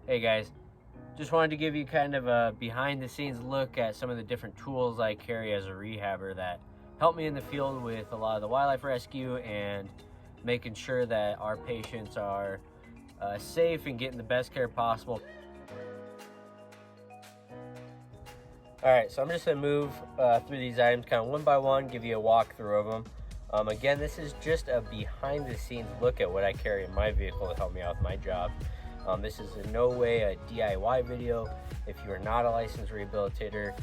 Hey guys, just wanted to give you kind of a behind the scenes look at some of the different tools I carry as a rehabber that help me in the field with a lot of the wildlife rescue and making sure that our patients are safe and getting the best care possible. Alright, so I'm just going to move through these items kind of one by one, give you a walkthrough of them. Again, this is just a behind the scenes look at what I carry in my vehicle to help me out with my job. This is in no way a DIY video. If you are not a licensed rehabilitator,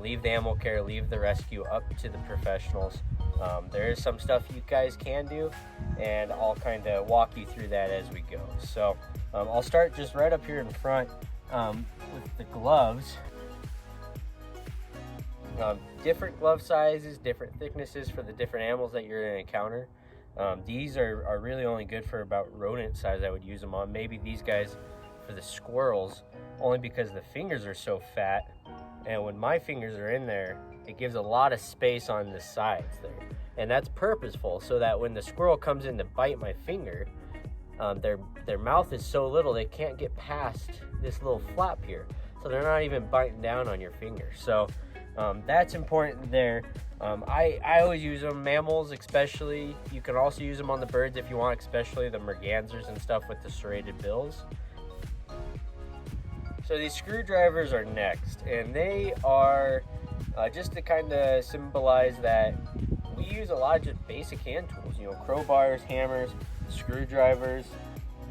leave the animal care, leave the rescue up to the professionals. There is some stuff you guys can do, and I'll kind of walk you through that as we go. So I'll start just right up here in front with the gloves. Different glove sizes, different thicknesses for the different animals that you're going to encounter. These are really only good for about rodent size. I would use them on. Maybe these guys for the squirrels, only because the fingers are so fat, and when my fingers are in there, it gives a lot of space on the sides there, and that's purposeful so that when the squirrel comes in to bite my finger, their mouth is so little they can't get past this little flap here, so they're not even biting down on your finger. So that's important there. I always use them, mammals especially. You can also use them on the birds if you want, especially the mergansers and stuff with the serrated bills. So these screwdrivers are next, and they are just to kind of symbolize that we use a lot of just basic hand tools, crowbars, hammers, screwdrivers,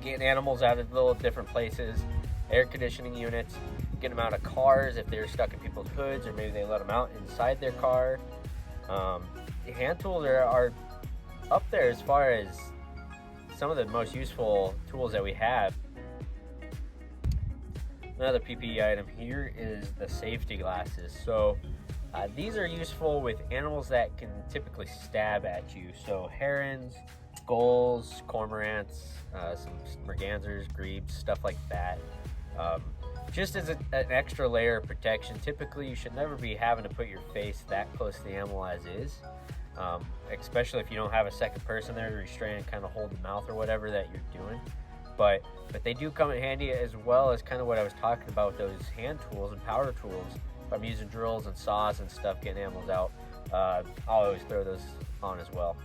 getting animals out of little different places, air conditioning units, getting them out of cars if they're stuck in people's hoods, or maybe they let them out inside their car. Hand tools are up there as far as some of the most useful tools that we have. Another PPE item here is the safety glasses. So these are useful with animals that can typically stab at you. So herons, gulls, cormorants, some mergansers, grebes, stuff like that. Just as an extra layer of protection. Typically you should never be having to put your face that close to the animal as is, especially if you don't have a second person there to restrain and kind of hold the mouth or whatever that you're doing. But they do come in handy, as well as kind of what I was talking about with those hand tools and power tools. If I'm using drills and saws and stuff getting animals out, I'll always throw those on as well.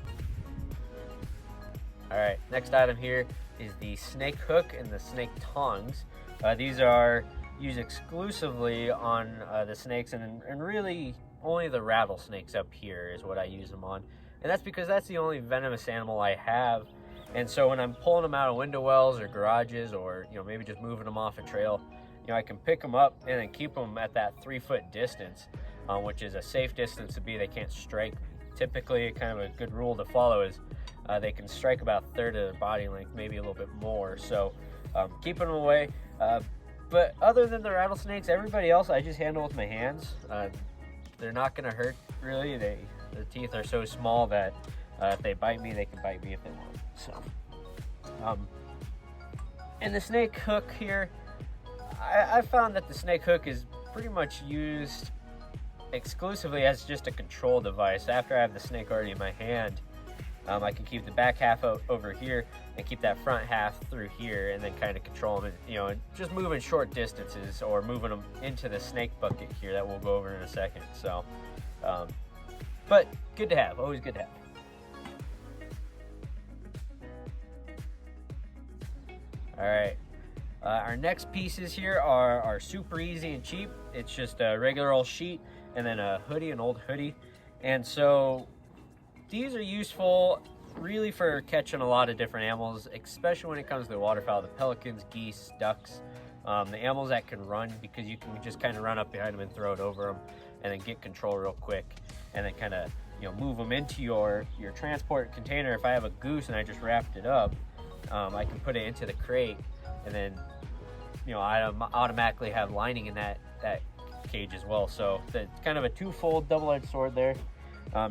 Alright, next item here is the snake hook and the snake tongs. These are used exclusively on the snakes, and really only the rattlesnakes up here is what I use them on. And that's because that's the only venomous animal I have. And so when I'm pulling them out of window wells or garages, or maybe just moving them off a trail, I can pick them up and then keep them at that 3-foot distance, which is a safe distance to be. They can't strike me. Typically, kind of a good rule to follow is they can strike about a third of their body length, maybe a little bit more. So keeping them away. But other than the rattlesnakes, everybody else I just handle with my hands. They're not going to hurt, really. Their teeth are so small that if they bite me, they can bite me if they want. So, and the snake hook here, I found that the snake hook is pretty much used exclusively as just a control device. After I have the snake already in my hand, I can keep the back half over here and keep that front half through here, and then kind of control them, and just moving short distances or moving them into the snake bucket here that we'll go over in a second. So, but good to have, always good to have. All right, our next pieces here are super easy and cheap. It's just a regular old sheet and then a hoodie, an old hoodie. And so these are useful really for catching a lot of different animals, especially when it comes to the waterfowl, the pelicans, geese, ducks, the animals that can run, because you can just kind of run up behind them and throw it over them and then get control real quick, and then kind of move them into your transport container. If I have a goose and I just wrapped it up, I can put it into the crate, and then I automatically have lining in that cage as well. So it's kind of a two-fold double-edged sword there.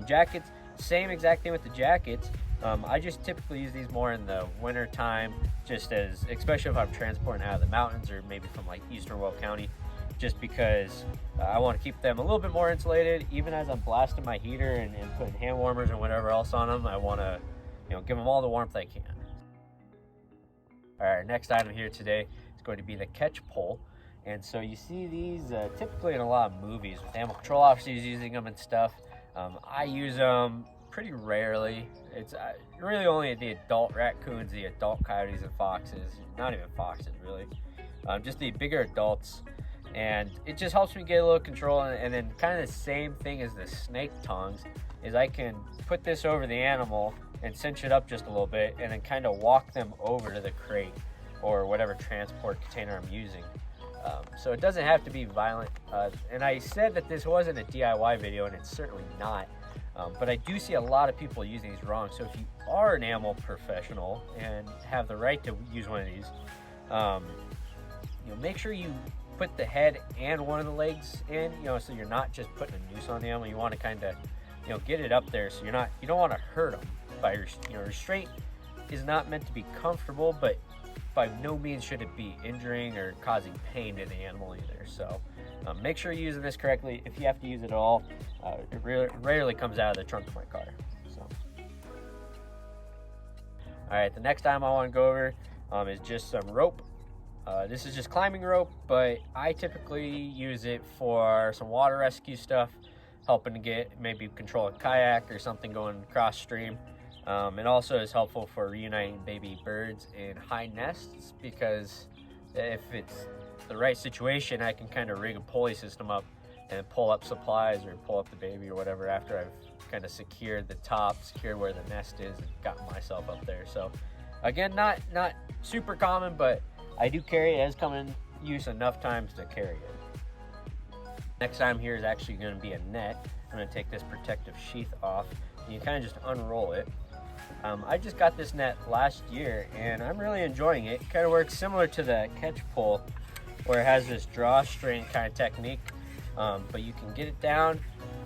Jackets, same exact thing with the jackets. I just typically use these more in the winter time, just as, especially if I'm transporting out of the mountains or maybe from like eastern Will County, just because I want to keep them a little bit more insulated. Even as I'm blasting my heater and putting hand warmers and whatever else on them, I want to give them all the warmth I can. All right, next item here today is going to be the catch pole. And so you see these typically in a lot of movies with animal control officers using them and stuff. I use them pretty rarely. It's really only the adult raccoons, the adult coyotes and foxes, not even foxes really, just the bigger adults. And it just helps me get a little control. And then kind of the same thing as the snake tongs is I can put this over the animal and cinch it up just a little bit and then kind of walk them over to the crate or whatever transport container I'm using. So it doesn't have to be violent. And I said that this wasn't a DIY video, and it's certainly not. But I do see a lot of people using these wrong. So if you are an animal professional and have the right to use one of these, make sure you put the head and one of the legs in, so you're not just putting a noose on the animal. You want to kind of, get it up there so you don't want to hurt them by restraint is not meant to be comfortable, but by no means should it be injuring or causing pain to the animal either. So make sure you're using this correctly. If you have to use it at all, it rarely comes out of the trunk of my car. So, all right, the next time I want to go over is just some rope. This is just climbing rope, but I typically use it for some water rescue stuff, helping to get maybe control a kayak or something going cross stream. It also is helpful for reuniting baby birds in high nests, because if it's the right situation, I can kind of rig a pulley system up and pull up supplies or pull up the baby or whatever after I've kind of secured the top, secured where the nest is, and gotten myself up there. So again, not super common, but I do carry it. It has come in use enough times to carry it. Next item here is actually going to be a net. I'm going to take this protective sheath off. You kind of just unroll it. I just got this net last year and I'm really enjoying it. It kind of works similar to the catch pole, where it has this drawstring kind of technique, but you can get it down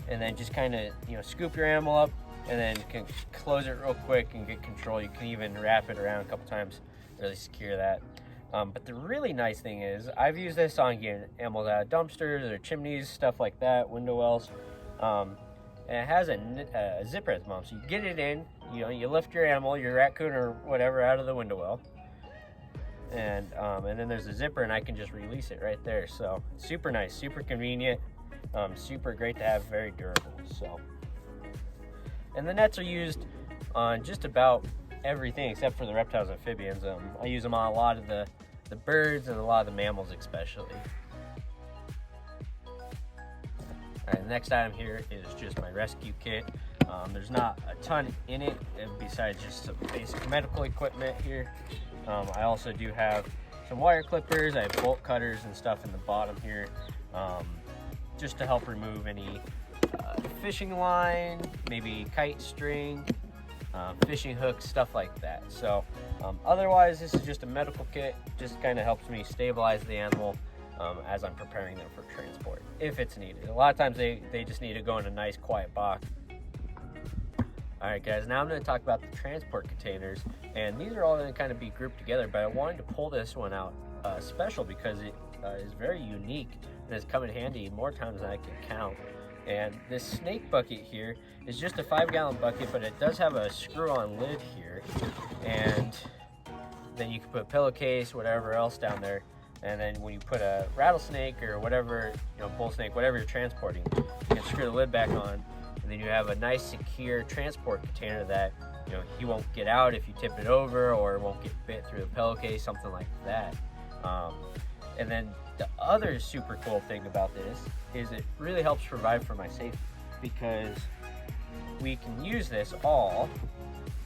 and then just kind of scoop your animal up, and then you can close it real quick and get control. You can even wrap it around a couple times, really secure that. But the really nice thing is I've used this on getting animals out of dumpsters or chimneys, stuff like that, window wells. And it has a zipper at the bottom, so you get it in, you lift your animal, your raccoon or whatever, out of the window well, and then there's a zipper, and I can just release it right there. So super nice, super convenient, super great to have, very durable. So, and the nets are used on just about everything except for the reptiles and amphibians. I use them on a lot of the birds and a lot of the mammals especially. All right, the next item here is just my rescue kit. There's not a ton in it besides just some basic medical equipment here. I also do have some wire clippers. I have bolt cutters and stuff in the bottom here, just to help remove any fishing line, maybe kite string, fishing hooks, stuff like that. So otherwise, this is just a medical kit. Just kind of helps me stabilize the animal as I'm preparing them for transport, if it's needed. A lot of times they just need to go in a nice quiet box. All right, guys, now I'm going to talk about the transport containers, and these are all going to kind of be grouped together, but I wanted to pull this one out special because it is very unique and has come in handy more times than I can count. And this snake bucket here is just a 5-gallon bucket, but it does have a screw-on lid here, and then you can put a pillowcase, whatever else down there. And then when you put a rattlesnake or whatever, bull snake, whatever you're transporting, you can screw the lid back on, and then you have a nice secure transport container that he won't get out if you tip it over, or won't get bit through the pillowcase, something like that. And then the other super cool thing about this is it really helps provide for my safety, because we can use this all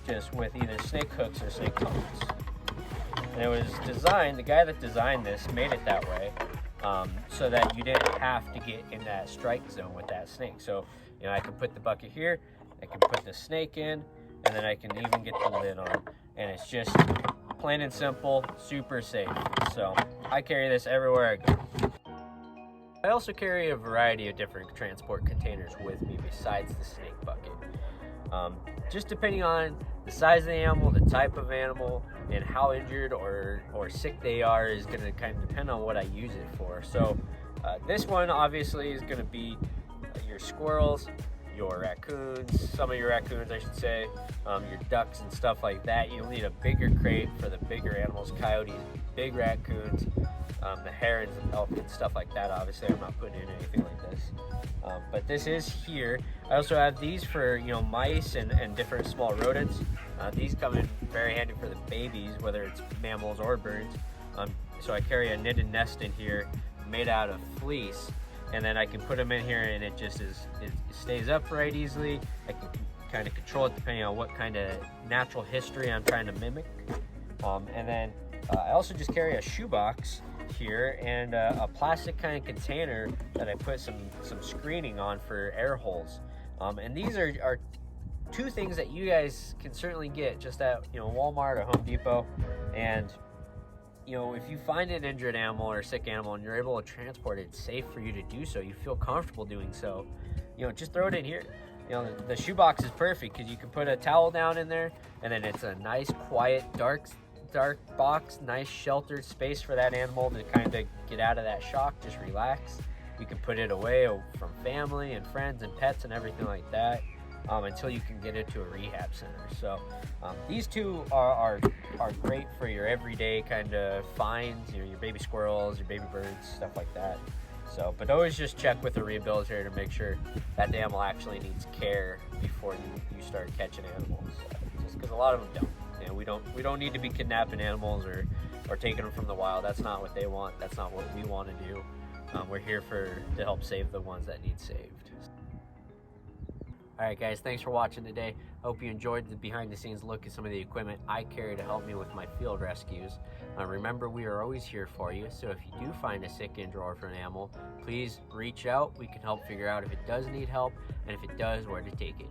just with either snake hooks or snake tongs. And it was designed, the guy that designed this made it that way, so that you didn't have to get in that strike zone with that snake. So, I can put the bucket here, I can put the snake in, and then I can even get the lid on. And it's just plain and simple, super safe. So I carry this everywhere I go. I also carry a variety of different transport containers with me besides the snake bucket. Just depending on the size of the animal, the type of animal, and how injured or sick they are is going to kind of depend on what I use it for. So this one obviously is going to be your squirrels, your raccoons, some of your raccoons I should say, your ducks and stuff like that. You'll need a bigger crate for the bigger animals, coyotes, big raccoons, the herons and elk and stuff like that. Obviously I'm not putting in anything like this, but this is here. I also have these for, you know, mice and different small rodents. These come in very handy for the babies, whether it's mammals or birds. So I carry a knitted nest in here made out of fleece, and then I can put them in here and it stays upright easily. I can kind of control it depending on what kind of natural history I'm trying to mimic. And then I also just carry a shoebox here and a plastic kind of container that I put some screening on for air holes. And these are two things that you guys can certainly get just at, you know, Walmart or Home Depot. And you know, if you find an injured animal or a sick animal and you're able to transport it, it's safe for you to do so, you feel comfortable doing so, you know, just throw it in here. You know, the shoebox is perfect because you can put a towel down in there, and then it's a nice, quiet, dark box, nice sheltered space for that animal to kind of get out of that shock, just relax. You can put it away from family and friends and pets and everything like that, until you can get it to a rehab center. So these two are great for your everyday kind of finds, you know, your baby squirrels, your baby birds, stuff like that. So, but always just check with the rehabilitator to make sure that the animal actually needs care before you start catching animals. Just because a lot of them don't. You know, we don't need to be kidnapping animals or taking them from the wild. That's not what they want. That's not what we want to do. We're here to help save the ones that need saved. Alright guys, thanks for watching today. Hope you enjoyed the behind the scenes look at some of the equipment I carry to help me with my field rescues. Remember, we are always here for you, so if you do find a sick, injured, or orphan animal, please reach out. We can help figure out if it does need help, and if it does, where to take it.